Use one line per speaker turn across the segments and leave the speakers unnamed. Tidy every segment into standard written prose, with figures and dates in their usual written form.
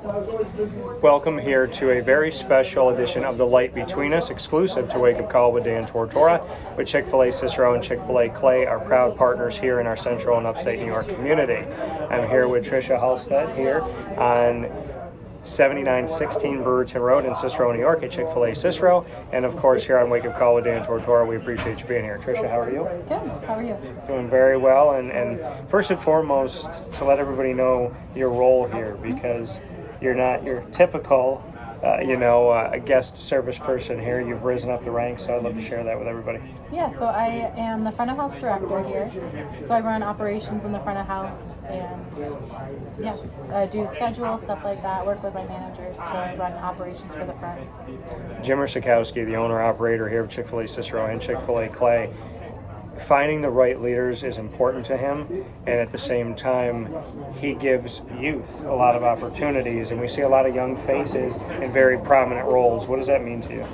Welcome here to a very special edition of The Light Between Us, exclusive to Wake Up Call with Dan Tortora, with Chick-fil-A Cicero and Chick-fil-A Clay, our proud partners here in our central and upstate New York community. I'm here with Tricia Halstead here on 7916 Brewerton Rd in Cicero, New York at Chick-fil-A Cicero, and of course here on Wake Up Call with Dan Tortora. We appreciate you being here. Tricia, how are you?
Good. How are you?
Doing very well, and first and foremost, to let everybody know your role here, because you're not your typical, a guest service person here. You've risen up the ranks, so I'd love to share that with everybody.
Yeah, so I am the front of house director here. So I run operations in the front of house and, I do schedule, stuff like that, work with my managers to run operations for the front.
Jimmer Sikowski, the owner-operator here of Chick-fil-A Cicero and Chick-fil-A Clay. Finding the right leaders is important to him, and at the same time, he gives youth a lot of opportunities, and we see a lot of young faces in very prominent roles. What does that mean to you?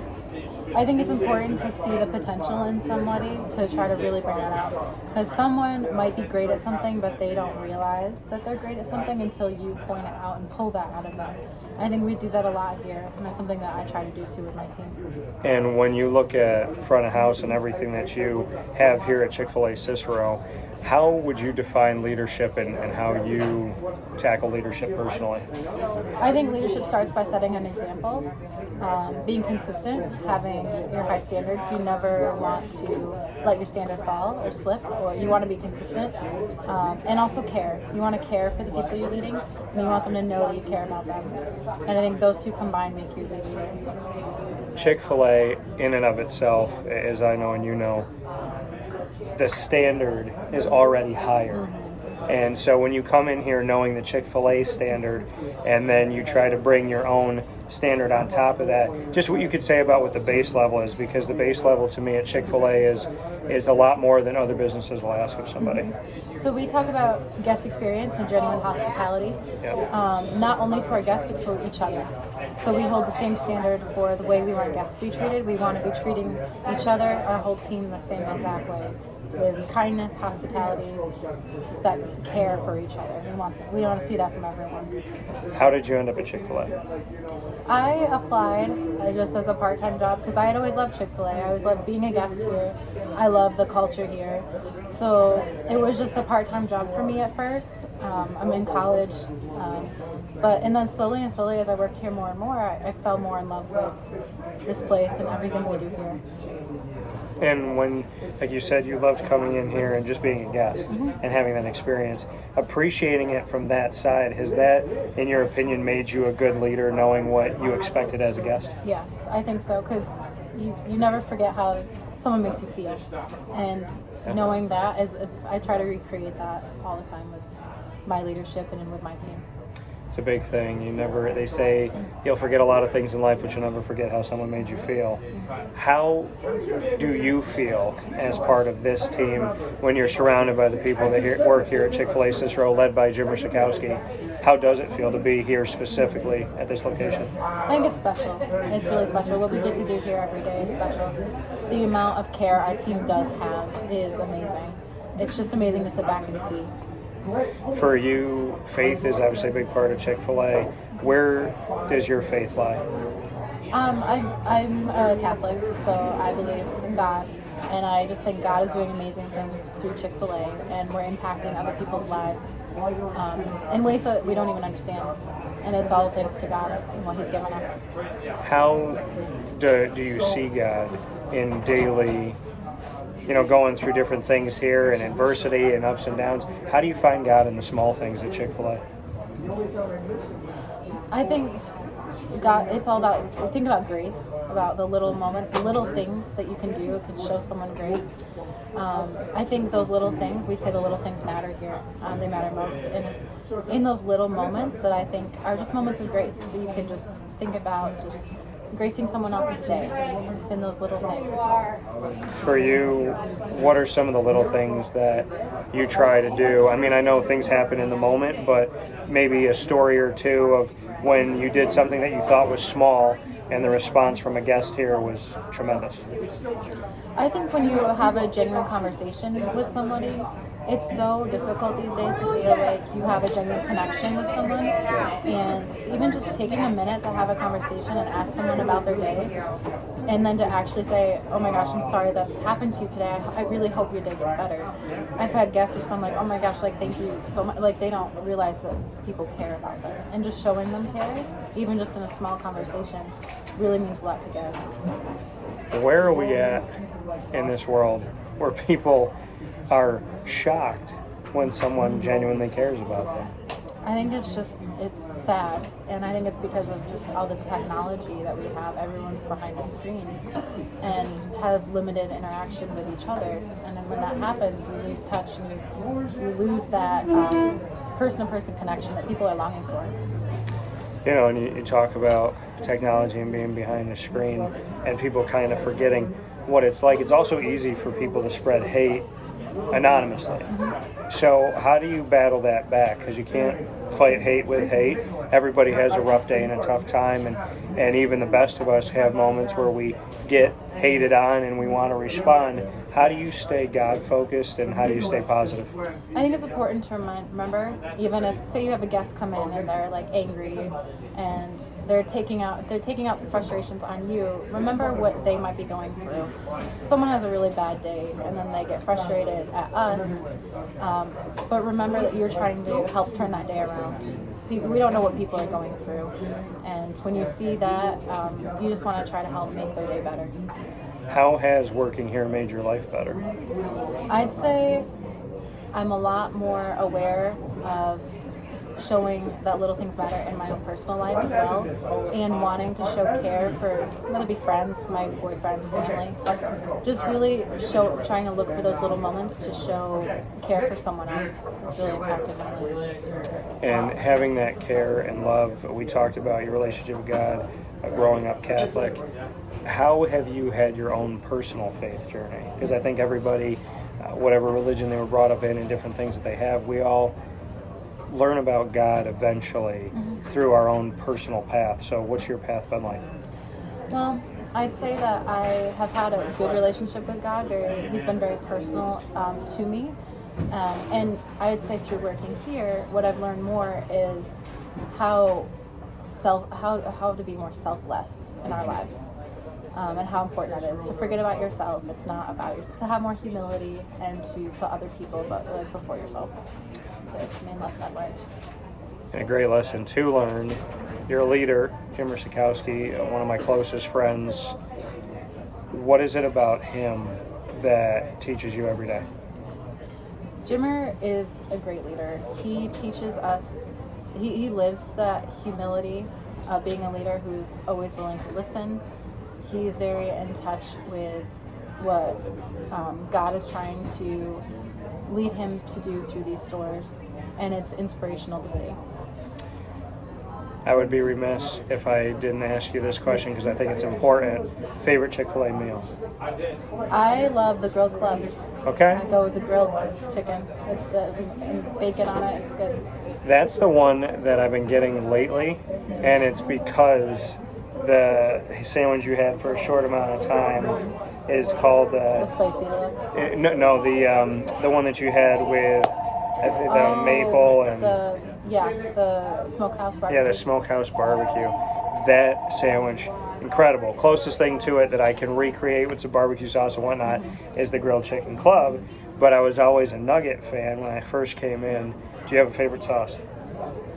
I think it's important to see the potential in somebody to try to really bring that out. Because someone might be great at something, but they don't realize that they're great at something until you point it out and pull that out of them. I think we do that a lot here, and that's something that I try to do too with my team.
And when you look at front of house and everything that you have here at Chick-fil-A Cicero, how would you define leadership and how you tackle leadership personally?
I think leadership starts by setting an example, being consistent, having your high standards. You never want to let your standard fall or slip, or you want to be consistent, and also care. You want to care for the people you're leading, and you want them to know that you care about them. And I think those two combined make you a good leader.
Chick-fil-A, in and of itself, as I know and you know, the standard is already higher. And so when you come in here knowing the Chick-fil-A standard, and then you try to bring your own standard on top of that, just what you could say about what the base level is, because the base level to me at Chick-fil-A is a lot more than other businesses will ask of somebody.
So we talk about guest experience and genuine hospitality, not only to our guests, but to each other. So we hold the same standard for the way we want guests to be treated. We want to be treating each other, our whole team, the same exact way, with kindness, hospitality, just that care for each other. We want to see that from everyone.
How did you end up at Chick-fil-A?
I applied just as a part-time job because I had always loved Chick-fil-A. I always loved being a guest here. I love the culture here. So it was just a part-time job for me at first. I'm in college. And then slowly as I worked here more and more, I fell more in love with this place and everything we do here.
And when, like you said, you loved coming in here and just being a guest and having that experience, appreciating it from that side, has that, in your opinion, made you a good leader, knowing what you expected as a guest?
Yes, I think so, because you never forget how someone makes you feel. And knowing that, I try to recreate that all the time with my leadership and with my team.
It's a big thing. They say you'll forget a lot of things in life, but you'll never forget how someone made you feel. How do you feel as part of this team when you're surrounded by the people that work here at Chick-fil-A Cicero, led by Jimmer Sikowski? How does it feel to be here specifically at this location?
I think it's special. It's really special. What we get to do here every day is special. The amount of care our team does have is amazing. It's just amazing to sit back and see.
For you, faith is obviously a big part of Chick-fil-A. Where does your faith lie?
I'm a Catholic, so I believe in God, and I just think God is doing amazing things through Chick-fil-A, and we're impacting other people's lives in ways that we don't even understand. And it's all thanks to God and what He's given us. How
do you see God in daily, going through different things here and adversity and ups and downs? How do you find God in the small things at Chick-fil-A?
I think God, it's all about, think about grace, about the little moments, the little things that you can do can show someone grace. I think those little things, we say the little things matter here. They matter most. And it's in those little moments that I think are just moments of grace. So you can just think about just gracing someone else's day. It's in those little things.
For you, what are some of the little things that you try to do? I mean, I know things happen in the moment, but maybe a story or two of when you did something that you thought was small and the response from a guest here was tremendous.
I think when you have a genuine conversation with somebody It's so difficult these days to feel like you have a genuine connection with someone, and even just taking a minute to have a conversation and ask someone about their day, and then to actually say, oh my gosh, I'm sorry that's happened to you today. I really hope your day gets better. I've had guests respond like, oh my gosh, like thank you so much. Like they don't realize that people care about them, and just showing them care, even just in a small conversation, really means a lot to guests.
Where are we at in this world where people are shocked when someone genuinely cares about them?
I think it's sad, and I think it's because of just all the technology that we have. Everyone's behind a screen and have limited interaction with each other, and then when that happens, you lose touch and you lose that person-to-person connection that people are longing for.
You know, and you talk about technology and being behind the screen and people kind of forgetting what it's like. It's also easy for people to spread hate anonymously. So how do you battle that back? Because you can't fight hate with hate. Everybody has a rough day and a tough time, and even the best of us have moments where we get hated on and we want to respond. How do you stay God-focused, and how do you stay positive?
I think it's important to remember, even if, say you have a guest come in and they're like angry and they're taking out the frustrations on you, remember what they might be going through. Someone has a really bad day and then they get frustrated at us, but remember that you're trying to help turn that day around. We don't know what people are going through, and when you see that, you just want to try to help make their day better.
How has working here made your life better?
I'd say I'm a lot more aware of showing that little things matter in my own personal life as well, and wanting to show care for, whether it be friends, my boyfriend, family, just really trying to look for those little moments to show care for someone else. It's really impacted my life.
And having that care and love, we talked about your relationship with God, growing up Catholic. How have you had your own personal faith journey? Because I think everybody, whatever religion they were brought up in and different things that they have, we all learn about God eventually through our own personal path. So what's your path been like?
Well, I'd say that I have had a good relationship with God. He's been very personal to me. And I would say through working here, what I've learned more is how to be more selfless in our lives. And how important that is to forget about yourself. It's not about yourself. To have more humility and to put other people before yourself. So it's the main lesson I've learned.
And a great lesson to learn. You're a leader, Jim Sikowski, one of my closest friends. What is it about him that teaches you every day?
Jimmer is a great leader. He teaches us, he lives that humility of being a leader who's always willing to listen. He's very in touch with what God is trying to lead him to do through these stores, and it's inspirational to see.
I would be remiss if I didn't ask you this question because I think it's important. Favorite Chick-fil-A meal?
I love the grilled club.
Okay.
I go with the grilled chicken with the bacon on it. It's good.
That's the one that I've been getting lately, and it's because the sandwich you had for a short amount of time is called
the spicy deluxe.
No, the one that you had with the maple and
the smokehouse barbecue.
Yeah, the smokehouse barbecue. That sandwich, incredible. Closest thing to it that I can recreate with some barbecue sauce and whatnot is the grilled chicken club. But I was always a nugget fan when I first came in. Do you have a favorite sauce?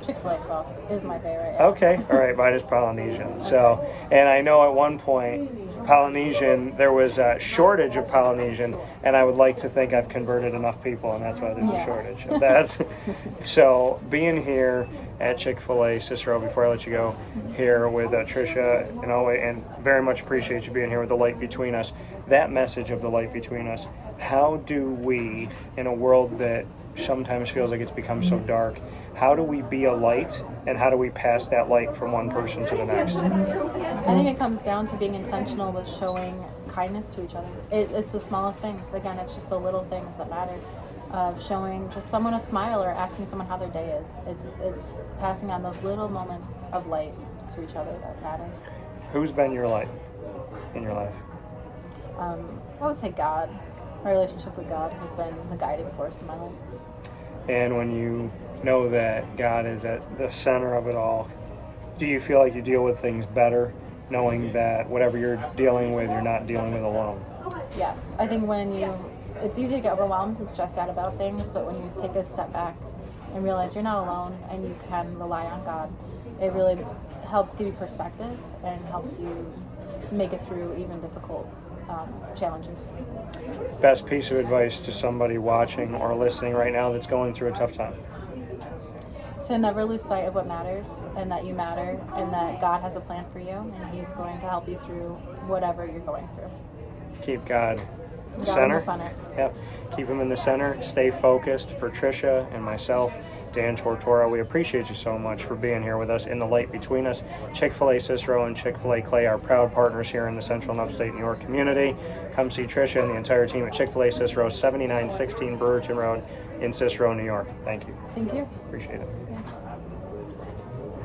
Chick-fil-A sauce is my favorite. Yeah.
Okay, all right, mine is Polynesian. So, and I know at one point, Polynesian, there was a shortage of Polynesian, and I would like to think I've converted enough people, and that's why there's a shortage. That's so being here at Chick-fil-A Cicero, before I let you go, here with Tricia and very much appreciate you being here with the light between us. That message of the light between us, how do we, in a world that sometimes feels like it's become so dark, how do we be a light, and how do we pass that light from one person to the next?
I think it comes down to being intentional with showing kindness to each other. It's the smallest things. Again, it's just the little things that matter. Of showing just someone a smile or asking someone how their day is. It's passing on those little moments of light to each other that matter.
Who's been your light in your life?
I would say God. my relationship with God has been the guiding force in my life.
And when you know that God is at the center of it all, do you feel like you deal with things better, knowing that whatever you're dealing with, you're not dealing with alone?
Yes, I think it's easy to get overwhelmed and stressed out about things, but when you take a step back and realize you're not alone and you can rely on God, it really helps give you perspective and helps you make it through even difficult challenges.
Best piece of advice to somebody watching or listening right now that's going through a tough time?
To never lose sight of what matters, and that you matter, and that God has a plan for you, and He's going to help you through whatever you're going through.
Keep God
God
center.
in the center.
Yep. Keep Him in the center. Stay focused. For Tricia and myself, Dan Tortora, we appreciate you so much for being here with us in the light between us. Chick-fil-A Cicero and Chick-fil-A Clay are proud partners here in the Central and Upstate New York community. Come see Tricia and the entire team at Chick-fil-A Cicero, 7916 Brewerton Rd in Cicero, New York. Thank you.
Thank you.
Appreciate it.